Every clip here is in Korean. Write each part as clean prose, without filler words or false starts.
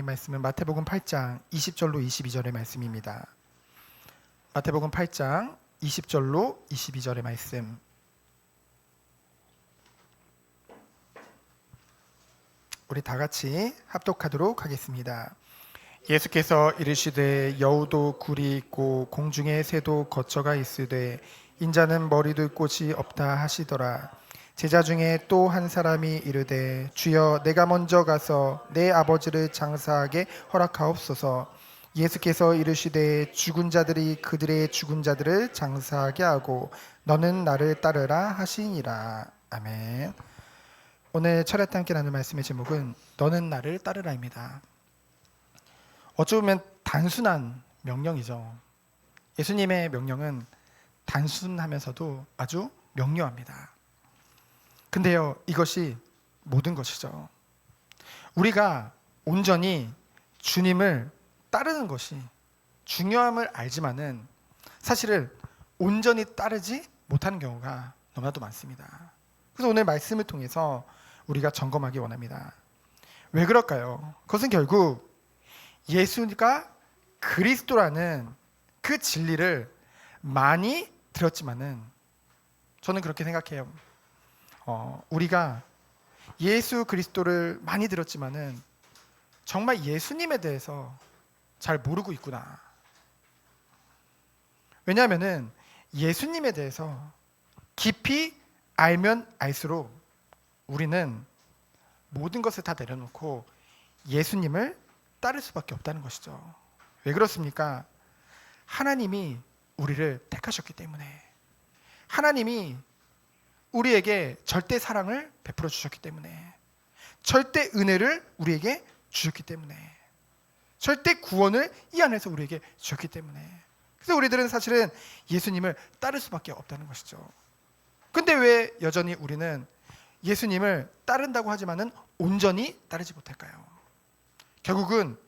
하나님 말씀은 마태복음 8장 20절로 22절의 말씀입니다. 마태복음 8장 20절로 22절의 말씀. 우리 다 같이 합독하도록 하겠습니다. 예수께서 이르시되 여우도 굴이 있고 공중에 새도 거처가 있으되 인자는 머리둘 곳이 없다 하시더라. 제자 중에 또 한 사람이 이르되 주여 내가 먼저 가서 내 아버지를 장사하게 허락하옵소서. 예수께서 이르시되 죽은 자들이 그들의 죽은 자들을 장사하게 하고 너는 나를 따르라 하시니라. 아멘. 오늘 철야때 함께 나눌 말씀의 제목은 너는 나를 따르라입니다. 어쩌면 단순한 명령이죠. 예수님의 명령은 단순하면서도 아주 명료합니다. 근데요, 이것이 모든 것이죠. 우리가 온전히 주님을 따르는 것이 중요함을 알지만은 사실은 온전히 따르지 못하는 경우가 너무나도 많습니다. 그래서 오늘 말씀을 통해서 우리가 점검하기 원합니다. 왜 그럴까요? 그것은 결국 예수가 그리스도라는 그 진리를 많이 들었지만은 저는 그렇게 생각해요. 우리가 예수 그리스도를 많이 들었지만은 정말 예수님에 대해서 잘 모르고 있구나. 왜냐하면은 예수님에 대해서 깊이 알면 알수록 우리는 모든 것을 다 내려놓고 예수님을 따를 수밖에 없다는 것이죠. 왜 그렇습니까? 하나님이 우리를 택하셨기 때문에, 하나님이 우리에게 절대 사랑을 베풀어 주셨기 때문에, 절대 은혜를 우리에게 주셨기 때문에, 절대 구원을 이 안에서 우리에게 주셨기 때문에, 그래서 우리들은 사실은 예수님을 따를 수밖에 없다는 것이죠. 근데 왜 여전히 우리는 예수님을 따른다고 하지만은 온전히 따르지 못할까요? 결국은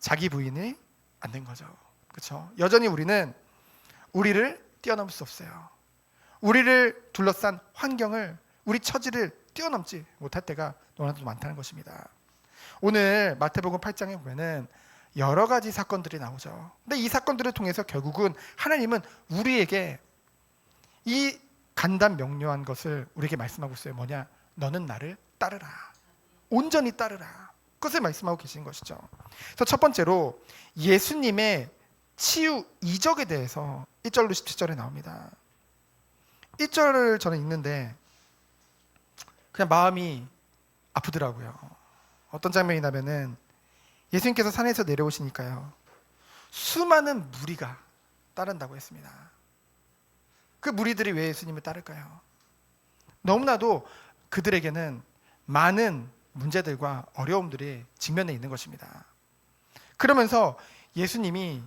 자기 부인이 안 된 거죠. 그렇죠? 여전히 우리는 우리를 뛰어넘을 수 없어요. 우리를 둘러싼 환경을, 우리 처지를 뛰어넘지 못할 때가 너무나도 많다는 것입니다. 오늘 마태복음 8장에 보면은 여러 가지 사건들이 나오죠. 근데 이 사건들을 통해서 결국은 하나님은 우리에게 이 간단 명료한 것을 우리에게 말씀하고 있어요. 뭐냐? 너는 나를 따르라. 온전히 따르라. 그것을 말씀하고 계신 것이죠. 그래서 첫 번째로 예수님의 치유 이적에 대해서 1절로 17절에 나옵니다. 1절을 저는 읽는데 그냥 마음이 아프더라고요. 어떤 장면이냐면은 예수님께서 산에서 내려오시니까요, 수많은 무리가 따른다고 했습니다. 그 무리들이 왜 예수님을 따를까요? 너무나도 그들에게는 많은 문제들과 어려움들이 직면해 있는 것입니다. 그러면서 예수님이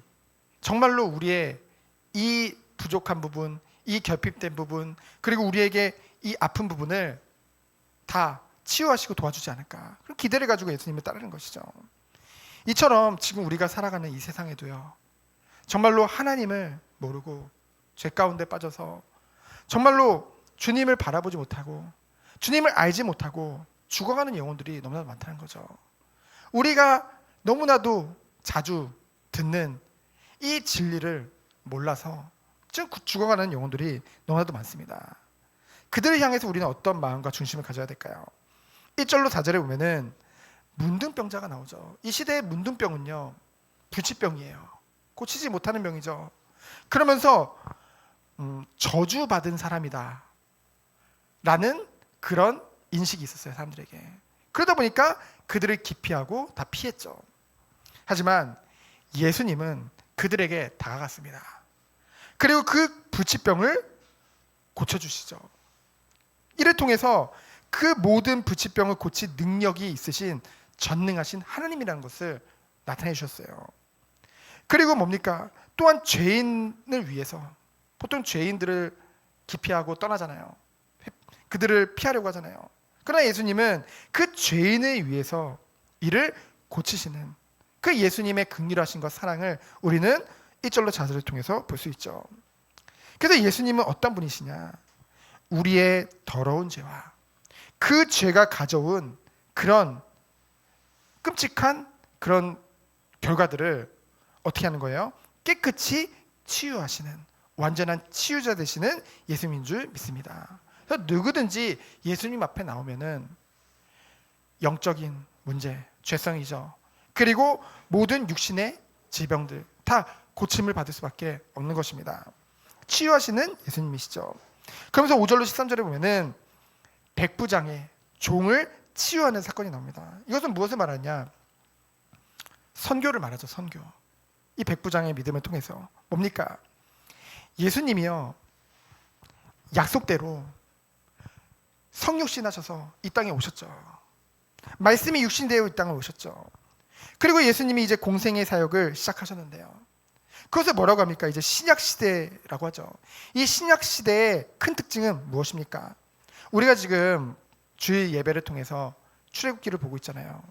정말로 우리의 이 부족한 부분, 이 결핍된 부분, 그리고 우리에게 이 아픈 부분을 다 치유하시고 도와주지 않을까, 그런 기대를 가지고 예수님을 따르는 것이죠. 이처럼 지금 우리가 살아가는 이 세상에도요, 정말로 하나님을 모르고 죄 가운데 빠져서 정말로 주님을 바라보지 못하고 주님을 알지 못하고 죽어가는 영혼들이 너무나도 많다는 거죠. 우리가 너무나도 자주 듣는 이 진리를 몰라서 지금 죽어가는 영혼들이 너무나도 많습니다. 그들을 향해서 우리는 어떤 마음과 중심을 가져야 될까요? 1절로 4절에 보면은 문둥병자가 나오죠. 이 시대의 문둥병은요, 불치병이에요. 고치지 못하는 병이죠. 그러면서 저주받은 사람이다 라는 그런 인식이 있었어요, 사람들에게. 그러다 보니까 그들을 기피하고 다 피했죠. 하지만 예수님은 그들에게 다가갔습니다. 그리고 그 불치병을 고쳐주시죠. 이를 통해서 그 모든 불치병을 고칠 능력이 있으신 전능하신 하나님이라는 것을 나타내 주셨어요. 그리고 뭡니까? 또한 죄인을 위해서, 보통 죄인들을 기피하고 떠나잖아요. 그들을 피하려고 하잖아요. 그러나 예수님은 그 죄인을 위해서 이를 고치시는 그 예수님의 긍휼하심과 사랑을 우리는 1절로 자절을 통해서 볼 수 있죠. 그래서 예수님은 어떤 분이시냐? 우리의 더러운 죄와 그 죄가 가져온 그런 끔찍한 그런 결과들을 어떻게 하는 거예요? 깨끗이 치유하시는 완전한 치유자 되시는 예수님인 줄 믿습니다. 그래서 누구든지 예수님 앞에 나오면은 영적인 문제, 죄성이죠. 그리고 모든 육신의 질병들 다 고침을 받을 수밖에 없는 것입니다. 치유하시는 예수님이시죠. 그러면서 5절로 13절에 보면은 백부장의 종을 치유하는 사건이 나옵니다. 이것은 무엇을 말하냐? 선교를 말하죠. 선교. 이 백부장의 믿음을 통해서 뭡니까? 예수님이요 약속대로 성육신 하셔서 이 땅에 오셨죠. 말씀이 육신되어 이 땅에 오셨죠. 그리고 예수님이 이제 공생의 사역을 시작하셨는데요. 그것을 뭐라고 합니까? 이제 신약 시대라고 하죠. 이 신약 시대의 큰 특징은 무엇입니까? 우리가 지금 주일 예배를 통해서 출애굽기를 보고 있잖아요.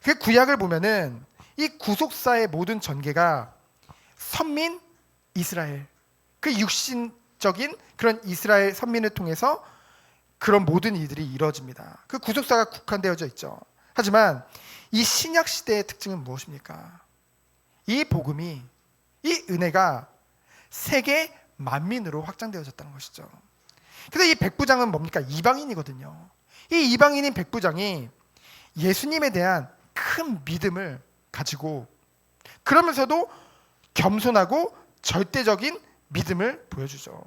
그 구약을 보면은 이 구속사의 모든 전개가 선민 이스라엘, 그 육신적인 그런 이스라엘 선민을 통해서 그런 모든 일들이 이루어집니다. 그 구속사가 국한되어져 있죠. 하지만 이 신약 시대의 특징은 무엇입니까? 이 복음이, 이 은혜가 세계 만민으로 확장되어졌다는 것이죠. 그래서 이 백부장은 뭡니까? 이방인이거든요. 이 이방인인 백부장이 예수님에 대한 큰 믿음을 가지고 그러면서도 겸손하고 절대적인 믿음을 보여주죠.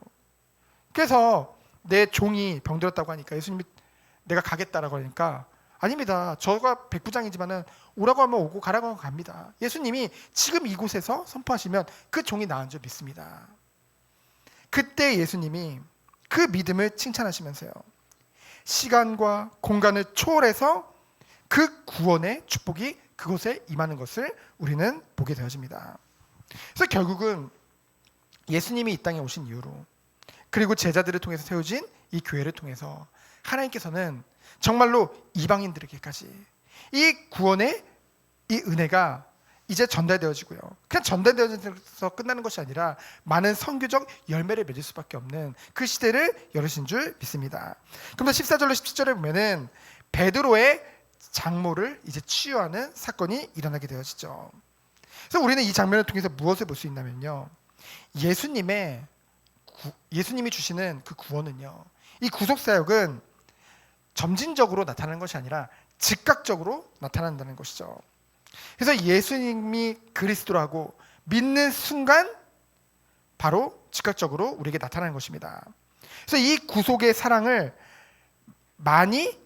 그래서 내 종이 병들었다고 하니까 예수님이 내가 가겠다라고 하니까 아닙니다. 저가 백부장이지만은 오라고 하면 오고 가라고 하면 갑니다. 예수님이 지금 이곳에서 선포하시면 그 종이 나은 줄 믿습니다. 그때 예수님이 그 믿음을 칭찬하시면서요. 시간과 공간을 초월해서 그 구원의 축복이 그곳에 임하는 것을 우리는 보게 되어집니다. 그래서 결국은 예수님이 이 땅에 오신 이후로 그리고 제자들을 통해서 세워진 이 교회를 통해서 하나님께서는 정말로 이방인들에게까지 이 구원의 이 은혜가 이제 전달되어지고요. 그냥 전달되어져서 끝나는 것이 아니라 많은 선교적 열매를 맺을 수밖에 없는 그 시대를 열으신 줄 믿습니다. 그럼 14절로 17절에 보면은 베드로의 장모를 이제 치유하는 사건이 일어나게 되어지죠. 그래서 우리는 이 장면을 통해서 무엇을 볼 수 있냐면요. 예수님이 주시는 그 구원은요. 이 구속사역은 점진적으로 나타나는 것이 아니라 즉각적으로 나타난다는 것이죠. 그래서 예수님이 그리스도라고 믿는 순간 바로 즉각적으로 우리에게 나타나는 것입니다. 그래서 이 구속의 사랑을 많이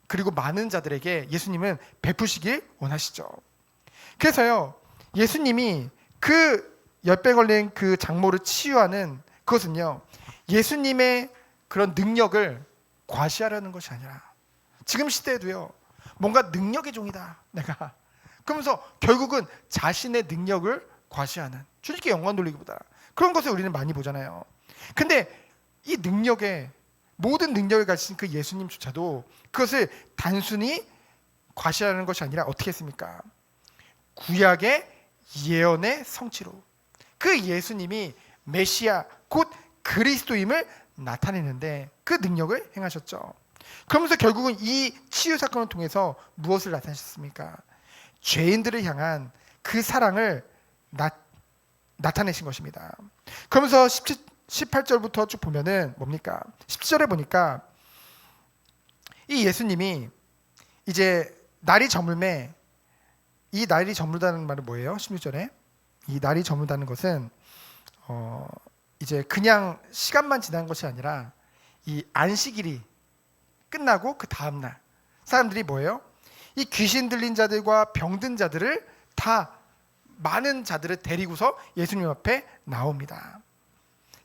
그리고 많은 자들에게 예수님은 베푸시길 원하시죠. 그래서요. 예수님이 그 열병 걸린 그 장모를 치유하는 그것은요. 예수님의 그런 능력을 과시하려는 것이 아니라 지금 시대에도요. 뭔가 능력의 종이다. 내가. 그러면서 결국은 자신의 능력을 과시하는 주님께 영광 돌리기보다 그런 것을 우리는 많이 보잖아요. 근데 이 능력에 모든 능력을 가진 그 예수님조차도 그것을 단순히 과시하는 것이 아니라 어떻게 했습니까? 구약의 예언의 성취로 그 예수님이 메시아 곧 그리스도임을 나타내는데 그 능력을 행하셨죠. 그러면서 결국은 이 치유 사건을 통해서 무엇을 나타내셨습니까? 죄인들을 향한 그 사랑을 나타내신 것입니다. 그러면서 18절부터 쭉 보면은 뭡니까? 17절에 보니까 이 예수님이 이제 날이 저물매 이 날이 저물다는 말은 뭐예요? 16절에 이 날이 저물다는 것은 이제 그냥 시간만 지난 것이 아니라 이 안식일이 끝나고 그 다음 날 사람들이 뭐예요? 이 귀신 들린 자들과 병든 자들을 다 많은 자들을 데리고서 예수님 앞에 나옵니다.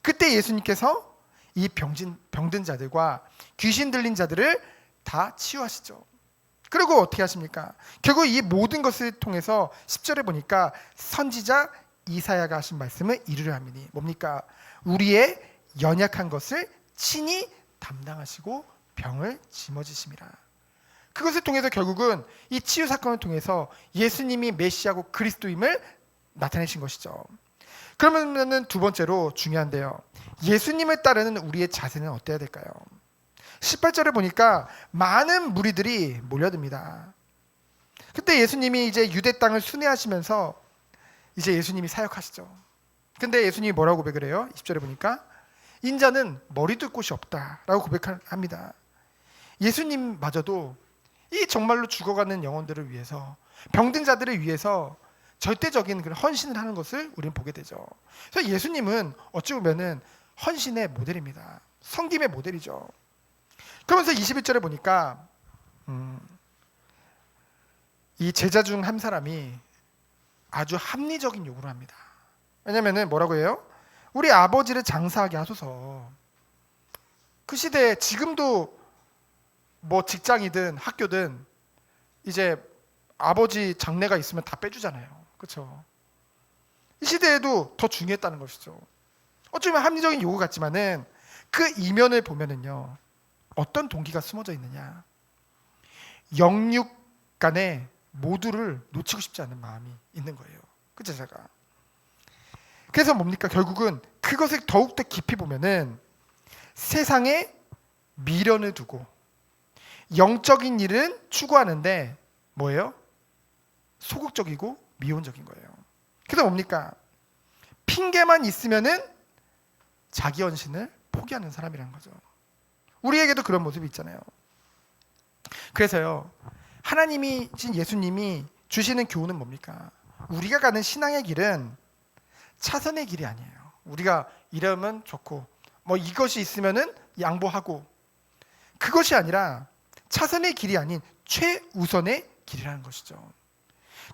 그때 예수님께서 이 병든 자들과 귀신 들린 자들을 다 치유하시죠. 그리고 어떻게 하십니까? 결국 이 모든 것을 통해서 10절에 보니까 선지자 이사야가 하신 말씀을 이루려 함이니 뭡니까? 우리의 연약한 것을 친히 담당하시고 병을 짊어지심이라. 그것을 통해서 결국은 이 치유 사건을 통해서 예수님이 메시아고 그리스도임을 나타내신 것이죠. 그러면은 두 번째로 중요한데요. 예수님을 따르는 우리의 자세는 어때야 될까요? 18절에 보니까 많은 무리들이 몰려듭니다. 그때 예수님이 이제 유대 땅을 순회하시면서 이제 예수님이 사역하시죠. 근데 예수님이 뭐라고 고백을 해요? 20절에 보니까 인자는 머리 둘 곳이 없다라고 고백합니다. 예수님마저도 이 정말로 죽어가는 영혼들을 위해서, 병든 자들을 위해서 절대적인 그런 헌신을 하는 것을 우리는 보게 되죠. 그래서 예수님은 어찌 보면은 헌신의 모델입니다. 섬김의 모델이죠. 그러면서 21절에 보니까 이 제자 중 한 사람이 아주 합리적인 요구를 합니다. 왜냐면은 뭐라고 해요? 우리 아버지를 장사하게 하소서. 그 시대에 지금도 뭐 직장이든 학교든 이제 아버지 장례가 있으면 다 빼주잖아요. 그렇죠? 이 시대에도 더 중요했다는 것이죠. 어쩌면 합리적인 요구 같지만은 그 이면을 보면은요, 어떤 동기가 숨어져 있느냐? 영육 간에 모두를 놓치고 싶지 않은 마음이 있는 거예요. 그 제자가. 그래서 뭡니까? 결국은 그것을 더욱더 깊이 보면은 세상에 미련을 두고 영적인 일은 추구하는데 뭐예요? 소극적이고 미온적인 거예요. 그래서 뭡니까? 핑계만 있으면은 자기 헌신을 포기하는 사람이라는 거죠. 우리에게도 그런 모습이 있잖아요. 그래서요, 하나님이 신 예수님이 주시는 교훈은 뭡니까? 우리가 가는 신앙의 길은 차선의 길이 아니에요. 우리가 이러면 좋고 뭐 이것이 있으면은 양보하고, 그것이 아니라 차선의 길이 아닌 최우선의 길이라는 것이죠.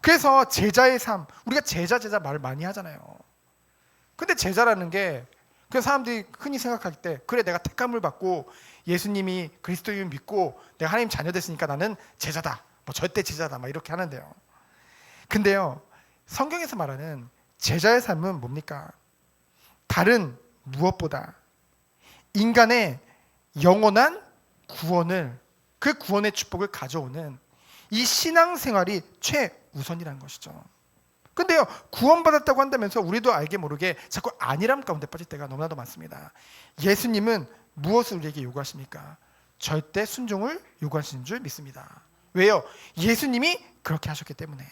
그래서 제자의 삶, 우리가 제자 말을 많이 하잖아요. 근데 제자라는 게 그 사람들이 흔히 생각할 때, 그래 내가 택함을 받고 예수님이 그리스도인을 믿고 내가 하나님 자녀 됐으니까 나는 제자다, 뭐 절대 제자다, 막 이렇게 하는데요. 근데요, 성경에서 말하는 제자의 삶은 뭡니까? 다른 무엇보다 인간의 영원한 구원을, 그 구원의 축복을 가져오는 이 신앙생활이 최우선이라는 것이죠. 근데요, 구원받았다고 한다면서 우리도 알게 모르게 자꾸 안일함 가운데 빠질 때가 너무나도 많습니다. 예수님은 무엇을 우리에게 요구하십니까? 절대 순종을 요구하시는 줄 믿습니다. 왜요? 예수님이 그렇게 하셨기 때문에.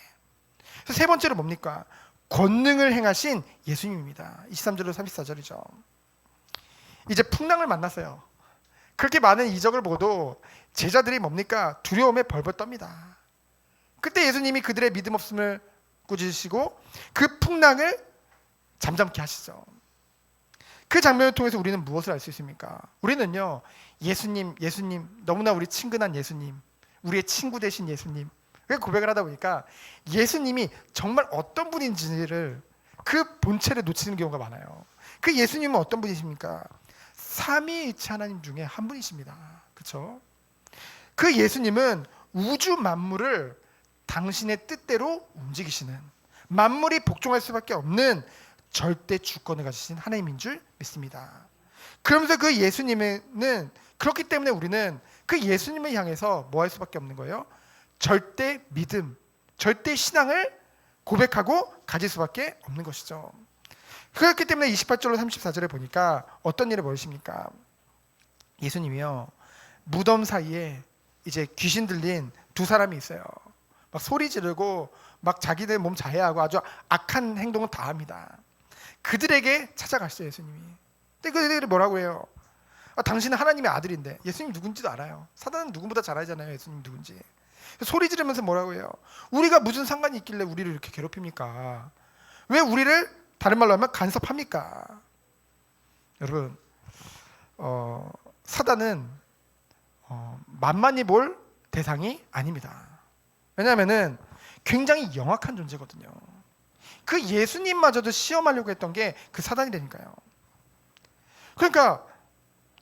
그래서 세 번째로 뭡니까? 권능을 행하신 예수님입니다. 23절로 34절이죠. 이제 풍랑을 만났어요. 그렇게 많은 이적을 보고도 제자들이 뭡니까? 두려움에 벌벌 떱니다. 그때 예수님이 그들의 믿음 없음을 꾸짖으시고 그 풍랑을 잠잠케 하시죠. 그 장면을 통해서 우리는 무엇을 알 수 있습니까? 우리는요, 예수님 너무나 우리 친근한 예수님, 우리의 친구 되신 예수님, 고백을 하다 보니까 예수님이 정말 어떤 분인지를, 그 본체를 놓치는 경우가 많아요. 그 예수님은 어떤 분이십니까? 삼위일체 하나님 중에 한 분이십니다. 그렇죠? 그 예수님은 우주 만물을 당신의 뜻대로 움직이시는, 만물이 복종할 수밖에 없는 절대 주권을 가지신 하나님인 줄 믿습니다. 그러면서 그 예수님은, 그렇기 때문에 우리는 그 예수님을 향해서 뭐 할 수밖에 없는 거예요? 절대 믿음, 절대 신앙을 고백하고 가질 수밖에 없는 것이죠. 그렇기 때문에 28절로 34절에 보니까 어떤 일을 벌이십니까? 예수님이요, 무덤 사이에 이제 귀신 들린 두 사람이 있어요. 막 소리 지르고 막 자기들 몸 자해하고 아주 악한 행동을 다 합니다. 그들에게 찾아가시죠, 예수님이. 근데 그들이 뭐라고 해요? 당신은 하나님의 아들인데. 예수님 누군지도 알아요. 사단은 누구보다 잘 알잖아요, 예수님 누군지. 소리 지르면서 뭐라고 해요? 우리가 무슨 상관이 있길래 우리를 이렇게 괴롭힙니까? 왜 우리를 다른 말로 하면 간섭합니까? 여러분, 사단은 만만히 볼 대상이 아닙니다. 왜냐하면은 굉장히 영악한 존재거든요. 그 예수님마저도 시험하려고 했던 게 그 사단이라니까요. 그러니까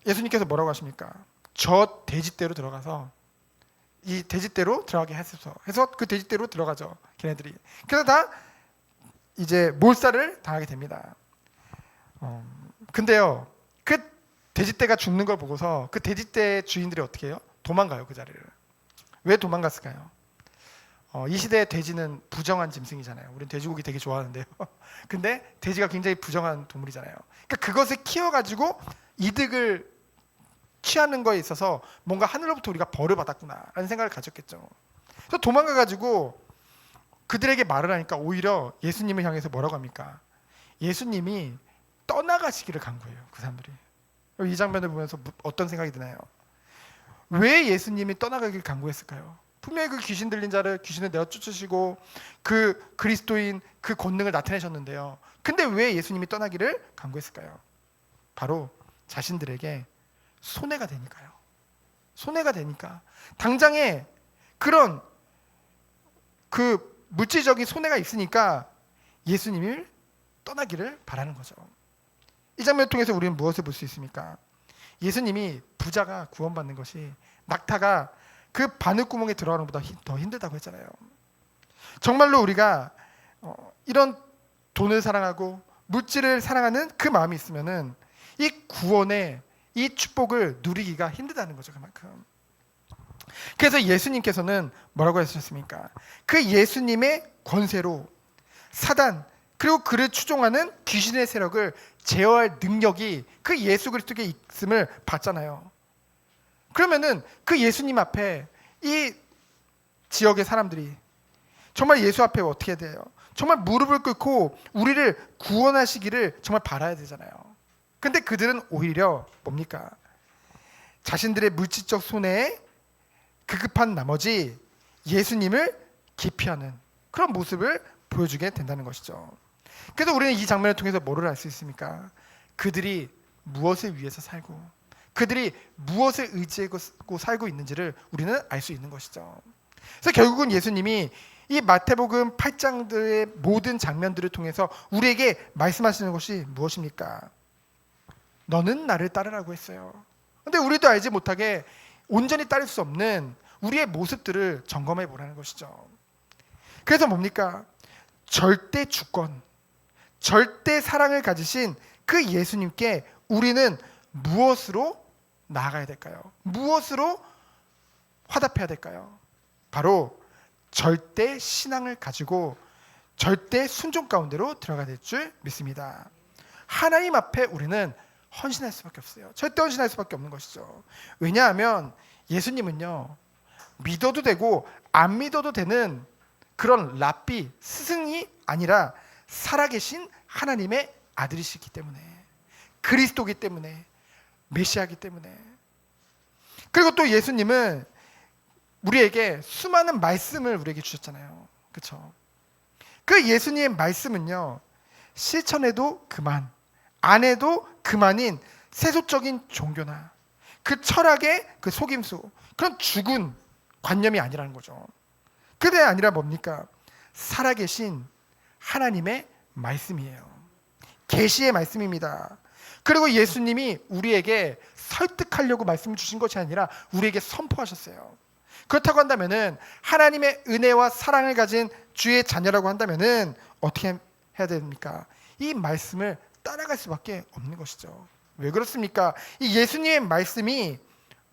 예수님께서 뭐라고 하십니까? 저 돼지떼로 들어가서 이 돼지떼로 들어가게 하소서 해서 그 돼지떼로 들어가죠, 걔네들이. 그래서 다 이제 몰살을 당하게 됩니다. 근데요, 그 돼지떼가 죽는 걸 보고서 그 돼지떼 주인들이 어떻게 해요? 도망가요, 그 자리를. 왜 도망갔을까요? 이 시대의 돼지는 부정한 짐승이잖아요. 우리는 돼지고기 되게 좋아하는데요. 근데 돼지가 굉장히 부정한 동물이잖아요. 그러니까 그것을 키워가지고 이득을 취하는 거에 있어서 뭔가 하늘로부터 우리가 벌을 받았구나라는 생각을 가졌겠죠. 그래서 도망가가지고 그들에게 말을 하니까 오히려 예수님을 향해서 뭐라고 합니까? 예수님이 떠나가시기를 간구해요. 그 사람들이. 이 장면을 보면서 어떤 생각이 드나요? 왜 예수님이 떠나가기를 간구했을까요? 분명히 그 귀신 들린 자를 귀신을 내어 쫓으시고 그 그리스도인 그 권능을 나타내셨는데요. 근데 왜 예수님이 떠나기를 간구했을까요? 바로 자신들에게 손해가 되니까요. 손해가 되니까 당장에 그런 그 물질적인 손해가 있으니까 예수님을 떠나기를 바라는 거죠. 이 장면을 통해서 우리는 무엇을 볼 수 있습니까? 예수님이 부자가 구원받는 것이 낙타가 그 바늘구멍에 들어가는 것보다 더 힘들다고 했잖아요. 정말로 우리가 이런 돈을 사랑하고 물질을 사랑하는 그 마음이 있으면은 이 구원의 이 축복을 누리기가 힘들다는 거죠. 그만큼. 그래서 예수님께서는 뭐라고 하셨습니까? 그 예수님의 권세로 사단 그리고 그를 추종하는 귀신의 세력을 제어할 능력이 그 예수 그리스도께 있음을 봤잖아요. 그러면은 그 예수님 앞에 이 지역의 사람들이 정말 예수 앞에 어떻게 돼요? 정말 무릎을 꿇고 우리를 구원하시기를 정말 바라야 되잖아요. 근데 그들은 오히려 뭡니까? 자신들의 물질적 손해에 급급한 나머지 예수님을 기피하는 그런 모습을 보여주게 된다는 것이죠. 그래서 우리는 이 장면을 통해서 뭐를 알 수 있습니까? 그들이 무엇을 위해서 살고 그들이 무엇을 의지하고 살고 있는지를 우리는 알 수 있는 것이죠. 그래서 결국은 예수님이 이 마태복음 8장들의 모든 장면들을 통해서 우리에게 말씀하시는 것이 무엇입니까? 너는 나를 따르라고 했어요. 그런데 우리도 알지 못하게 온전히 따를 수 없는 우리의 모습들을 점검해 보라는 것이죠. 그래서 뭡니까? 절대 주권, 절대 사랑을 가지신 그 예수님께 우리는 무엇으로 나아가야 될까요? 무엇으로 화답해야 될까요? 바로 절대 신앙을 가지고 절대 순종 가운데로 들어가야 될 줄 믿습니다. 하나님 앞에 우리는 헌신할 수밖에 없어요. 절대 헌신할 수밖에 없는 것이죠. 왜냐하면 예수님은요, 믿어도 되고 안 믿어도 되는 그런 랍비, 스승이 아니라 살아계신 하나님의 아들이시기 때문에, 그리스도기 때문에, 메시아이기 때문에. 그리고 또 예수님은 우리에게 수많은 말씀을 우리에게 주셨잖아요. 그렇죠? 그 예수님의 말씀은요, 실천해도 그만, 안 해도 그만인 세속적인 종교나 그 철학의 그 속임수, 그런 죽은 관념이 아니라는 거죠. 그게 아니라 뭡니까? 살아계신 하나님의 말씀이에요. 계시의 말씀입니다. 그리고 예수님이 우리에게 설득하려고 말씀을 주신 것이 아니라 우리에게 선포하셨어요. 그렇다고 한다면은 하나님의 은혜와 사랑을 가진 주의 자녀라고 한다면은 어떻게 해야 됩니까? 이 말씀을 따라갈 수밖에 없는 것이죠. 왜 그렇습니까? 이 예수님의 말씀이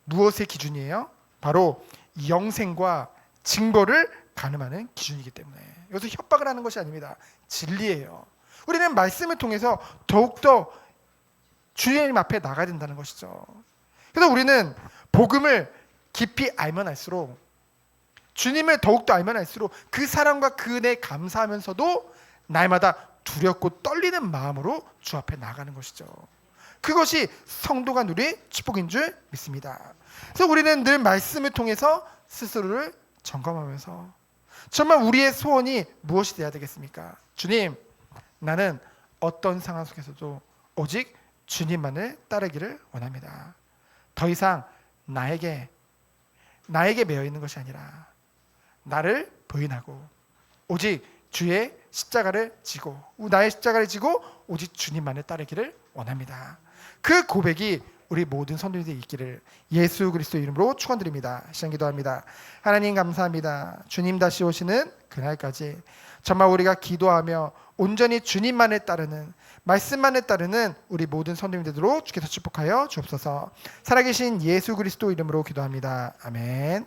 무엇의 기준이에요? 바로 영생과 징벌을 가늠하는 기준이기 때문에. 여기서 협박을 하는 것이 아닙니다. 진리예요. 우리는 말씀을 통해서 더욱더 주님 앞에 나가야 된다는 것이죠. 그래서 우리는 복음을 깊이 알면 알수록, 주님을 더욱더 알면 알수록 그 사랑과 그 은혜에 감사하면서도 날마다 두렵고 떨리는 마음으로 주 앞에 나가는 것이죠. 그것이 성도가 누릴 축복인 줄 믿습니다. 그래서 우리는 늘 말씀을 통해서 스스로를 점검하면서 정말 우리의 소원이 무엇이 되어야 되겠습니까? 주님, 나는 어떤 상황 속에서도 오직 주님만을 따르기를 원합니다. 더 이상 나에게 매여 있는 것이 아니라 나를 부인하고 오직 주의 십자가를 지고, 나의 십자가를 지고 오직 주님만을 따르기를 원합니다. 그 고백이 우리 모든 성도들이 있기를 예수 그리스도 이름으로 축원드립니다. 시간 기도합니다. 하나님 감사합니다. 주님 다시 오시는 그날까지 정말 우리가 기도하며 온전히 주님만을 따르는, 말씀만을 따르는 우리 모든 성도님들로 주께서 축복하여 주옵소서. 살아계신 예수 그리스도 이름으로 기도합니다. 아멘.